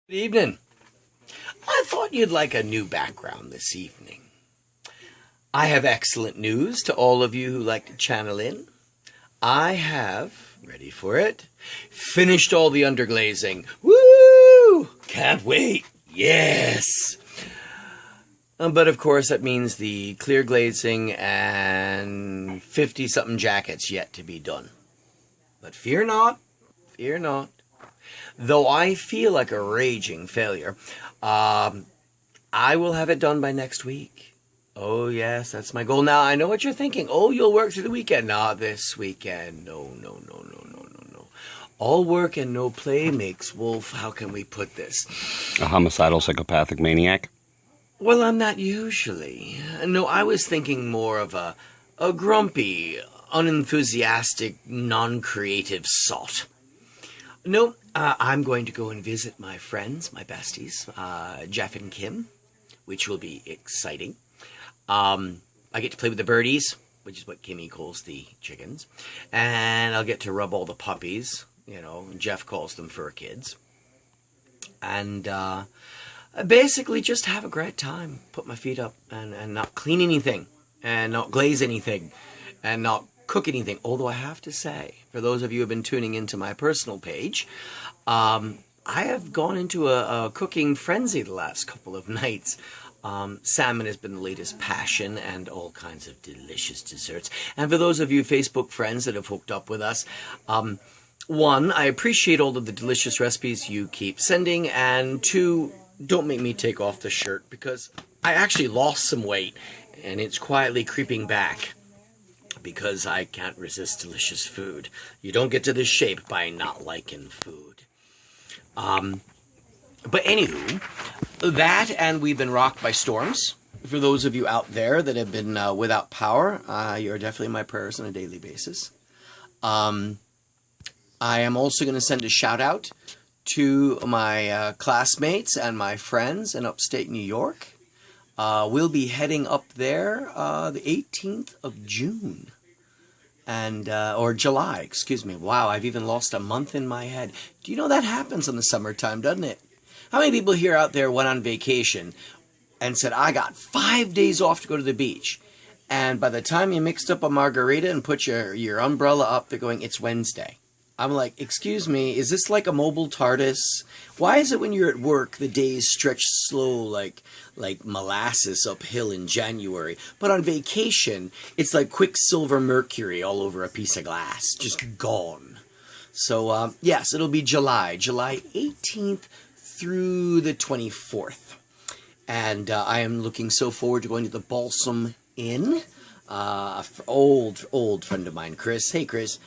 Good evening. I thought you'd like a new background this evening. I have excellent news to all of you who like to channel in. I have, ready for it, finished all the underglazing. Woo! Can't wait. Yes! But of course that means the clear glazing and 50-something jackets yet to be done. But fear not, fear not. Though I feel like a raging failure, I will have it done by next week. Oh, yes, that's my goal. Now, I know what you're thinking. Oh, you'll work through the weekend. Not this weekend. No. All work and no play makes wolf. How can we put this? A homicidal psychopathic maniac? Well, I'm not usually. No, I was thinking more of a grumpy, unenthusiastic, non-creative sot. No, I'm going to go and visit my friends, my besties, Jeff and Kim, which will be exciting. I get to play with the birdies, which is what Kimmy calls the chickens. And I'll get to rub all the puppies, Jeff calls them fur kids. And basically just have a great time. Put my feet up and not clean anything, and not glaze anything, and not cook anything. Although I have to say, for those of you who have been tuning into my personal page, I have gone into a cooking frenzy the last couple of nights. Salmon has been the latest passion, and all kinds of delicious desserts. And for those of you Facebook friends that have hooked up with us, one, I appreciate all of the delicious recipes you keep sending, and two, don't make me take off the shirt, because I actually lost some weight, and it's quietly creeping back. Because I can't resist delicious food. You don't get to this shape by not liking food. But anywho, that, and we've been rocked by storms. For those of you out there that have been without power, you're definitely in my prayers on a daily basis. I am also going to send a shout out to my classmates and my friends in upstate New York. We'll be heading up there the 18th of June. Or July, excuse me. Wow, I've even lost a month in my head. Do you know that happens in the summertime, doesn't it? How many people here out there went on vacation and said, I got 5 days off to go to the beach? And by the time you mixed up a margarita and put your umbrella up, they're going, it's Wednesday. I'm like, excuse me, is this like a mobile TARDIS? Why is it when you're at work, the days stretch slow like molasses uphill in January, but on vacation, it's like Quicksilver Mercury all over a piece of glass, just gone. So, yes, it'll be July 18th through the 24th. And I am looking so forward to going to the Balsam Inn. Old friend of mine, Chris. Hey, Chris.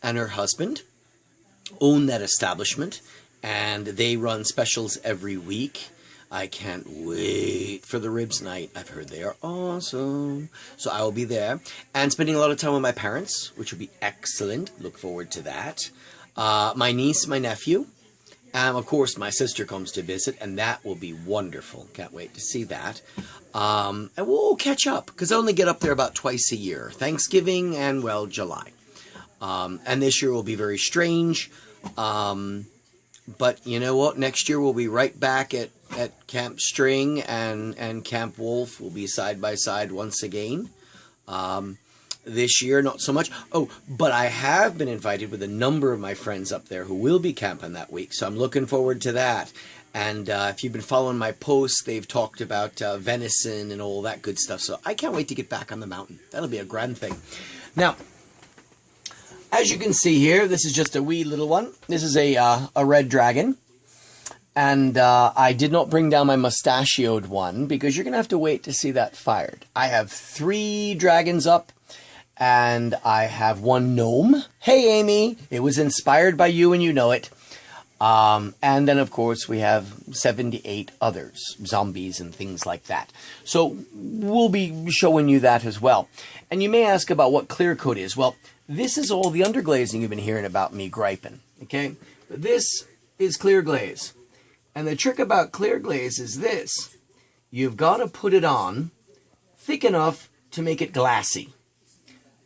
And her husband own that establishment, and they run specials every week. I can't wait for the ribs night. I've heard they are awesome. So I will be there and spending a lot of time with my parents, which will be excellent. Look forward to that. My niece, my nephew, and of course my sister comes to visit, and that will be wonderful. Can't wait to see that. And we'll catch up, because I only get up there about twice a year. Thanksgiving and, well, July. And this year will be very strange. But you know what? Next year we'll be right back at Camp String and Camp Wolf. We'll be side by side once again. This year, not so much. Oh, but I have been invited with a number of my friends up there who will be camping that week. So I'm looking forward to that. And if you've been following my posts, they've talked about venison and all that good stuff. So I can't wait to get back on the mountain. That'll be a grand thing. Now, as you can see here, this is just a wee little one. This is a red dragon. And I did not bring down my mustachioed one, because you're going to have to wait to see that fired. I have 3 dragons up, and I have 1 gnome. Hey, Amy, it was inspired by you and you know it. And then, of course, we have 78 others, zombies and things like that. So we'll be showing you that as well. And you may ask about what clear coat is. Well, this is all the underglazing you've been hearing about me griping, okay? But this is clear glaze. And the trick about clear glaze is this. You've got to put it on thick enough to make it glassy.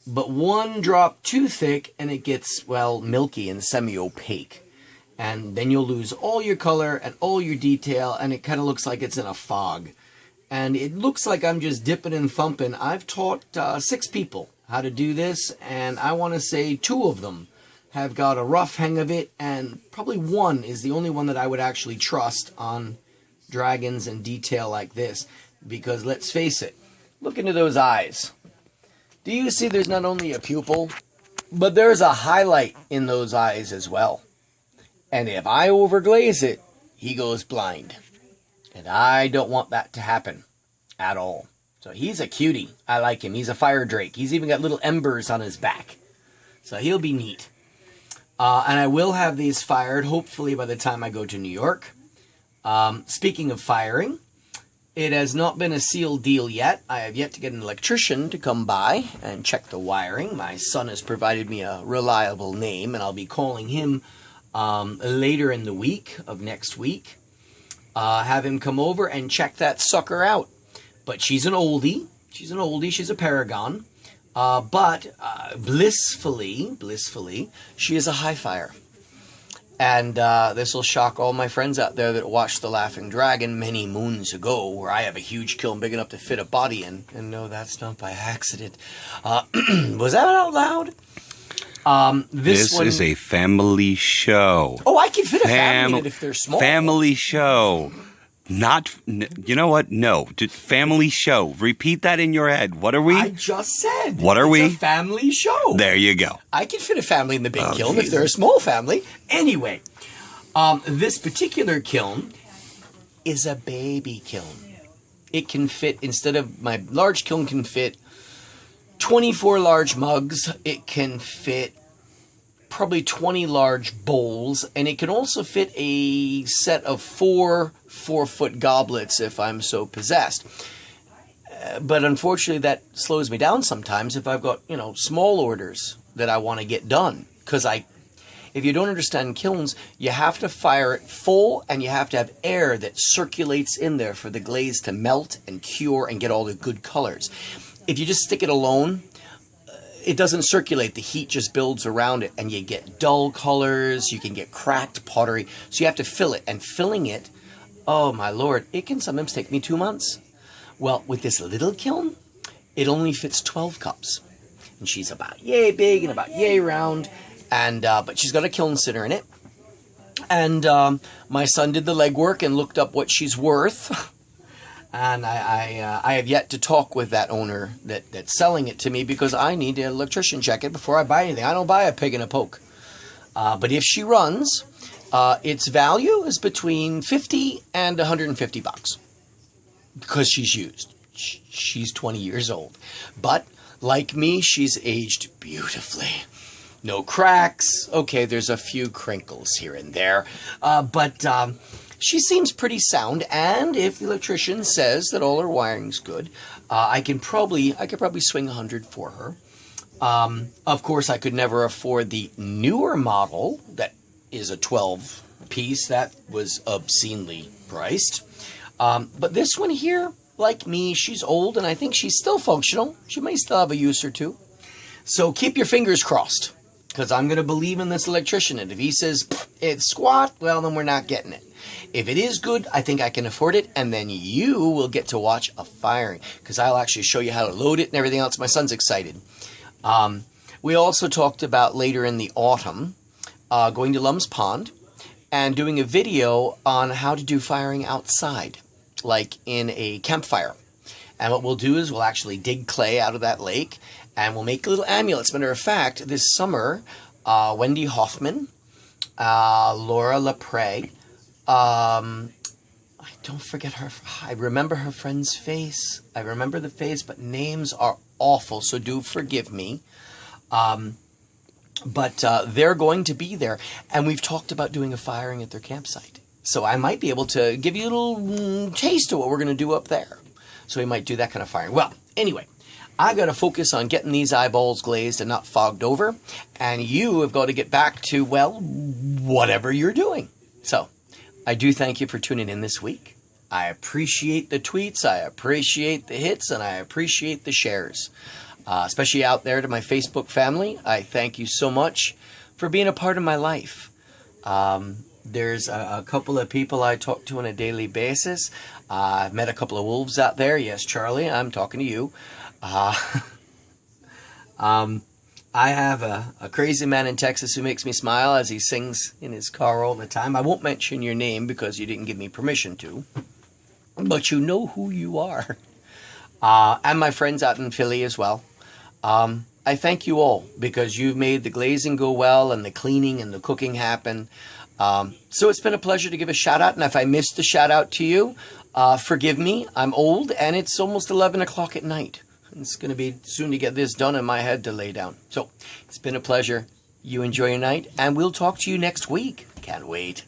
But 1 drop too thick and it gets, well, milky and semi-opaque. and then you'll lose all your color and all your detail, and it kind of looks like it's in a fog. And it looks like I'm just dipping and thumping. I've taught 6 people how to do this, and I want to say 2 of them have got a rough hang of it, and probably 1 is the only one that I would actually trust on dragons and detail like this. Because let's face it, look into those eyes. Do you see there's not only a pupil, but there's a highlight in those eyes as well. And if I overglaze it, he goes blind. And I don't want that to happen at all. So he's a cutie. I like him. He's a fire drake. He's even got little embers on his back. So he'll be neat. And I will have these fired, hopefully, by the time I go to New York. Speaking of firing, it has not been a sealed deal yet. I have yet to get an electrician to come by and check the wiring. My son has provided me a reliable name, and I'll be calling him later in the week of next week. Have him come over and check that sucker out. But she's an oldie. She's an oldie. She's a paragon. But blissfully, she is a high fire. And this will shock all my friends out there that watched The Laughing Dragon many moons ago, where I have a huge kiln big enough to fit a body in. And no, that's not by accident. Was that out loud? This one is a family show. Oh, I can fit a family in it if they're small. Family show. Not, you know what? No. Family show. Repeat that in your head. What are we? I just said. What are we? It's a family show. There you go. I can fit a family in the big kiln if they're a small family. Anyway, this particular kiln is a baby kiln. It can fit, instead of my large kiln can fit 24 large mugs, it can fit probably 20 large bowls, and it can also fit a set of 4 4-foot goblets if I'm so possessed. But unfortunately that slows me down sometimes if I've got, small orders that I want to get done. Because if you don't understand kilns, you have to fire it full, and you have to have air that circulates in there for the glaze to melt and cure and get all the good colors. If you just stick it alone, it doesn't circulate. The heat just builds around it, and you get dull colors. You can get cracked pottery. So you have to fill it, and filling it, oh my lord, it can sometimes take me 2 months. Well, with this little kiln, it only fits 12 cups, and she's about yay big and about yay round, and but she's got a kiln sitter in it. And my son did the legwork and looked up what she's worth. And I have yet to talk with that owner that's selling it to me, because I need to electrician check it before I buy anything. I don't buy a pig in a poke. But if she runs, its value is between $50 and $150 because she's used. She's 20 years old. But like me, she's aged beautifully. No cracks. Okay, there's a few crinkles here and there. But she seems pretty sound, and if the electrician says that all her wiring's good, I could probably swing 100 for her. Of course, I could never afford the newer model that is a 12-piece. That was obscenely priced. But this one here, like me, she's old, and I think she's still functional. She may still have a use or two. So keep your fingers crossed, because I'm going to believe in this electrician. And if he says it's squat, well, then we're not getting it. If it is good, I think I can afford it, and then you will get to watch a firing, because I'll actually show you how to load it and everything else. My son's excited. We also talked about later in the autumn going to Lum's Pond and doing a video on how to do firing outside, like in a campfire. And what we'll do is we'll actually dig clay out of that lake, and we'll make little amulets. Matter of fact, this summer, Wendy Hoffman, Laura Lepre, I don't forget her. I remember her friend's face. I remember the face, but names are awful, so do forgive me. But they're going to be there, and we've talked about doing a firing at their campsite. So I might be able to give you a little taste of what we're going to do up there. So we might do that kind of firing. Well, anyway, I got to focus on getting these eyeballs glazed and not fogged over, and you have got to get back to, well, whatever you're doing. So I do thank you for tuning in this week. I appreciate the tweets, I appreciate the hits, and I appreciate the shares. Especially out there to my Facebook family, I thank you so much for being a part of my life. There's a couple of people I talk to on a daily basis. I've met a couple of wolves out there. Yes, Charlie, I'm talking to you. Uh, I have a crazy man in Texas who makes me smile as he sings in his car all the time. I won't mention your name because you didn't give me permission to, but you know who you are. And my friends out in Philly as well. I thank you all because you've made the glazing go well and the cleaning and the cooking happen. So it's been a pleasure to give a shout out. And if I missed a shout out to you, forgive me. I'm old and it's almost 11 o'clock at night. It's going to be soon to get this done and my head to lay down. So it's been a pleasure. You enjoy your night and we'll talk to you next week. Can't wait.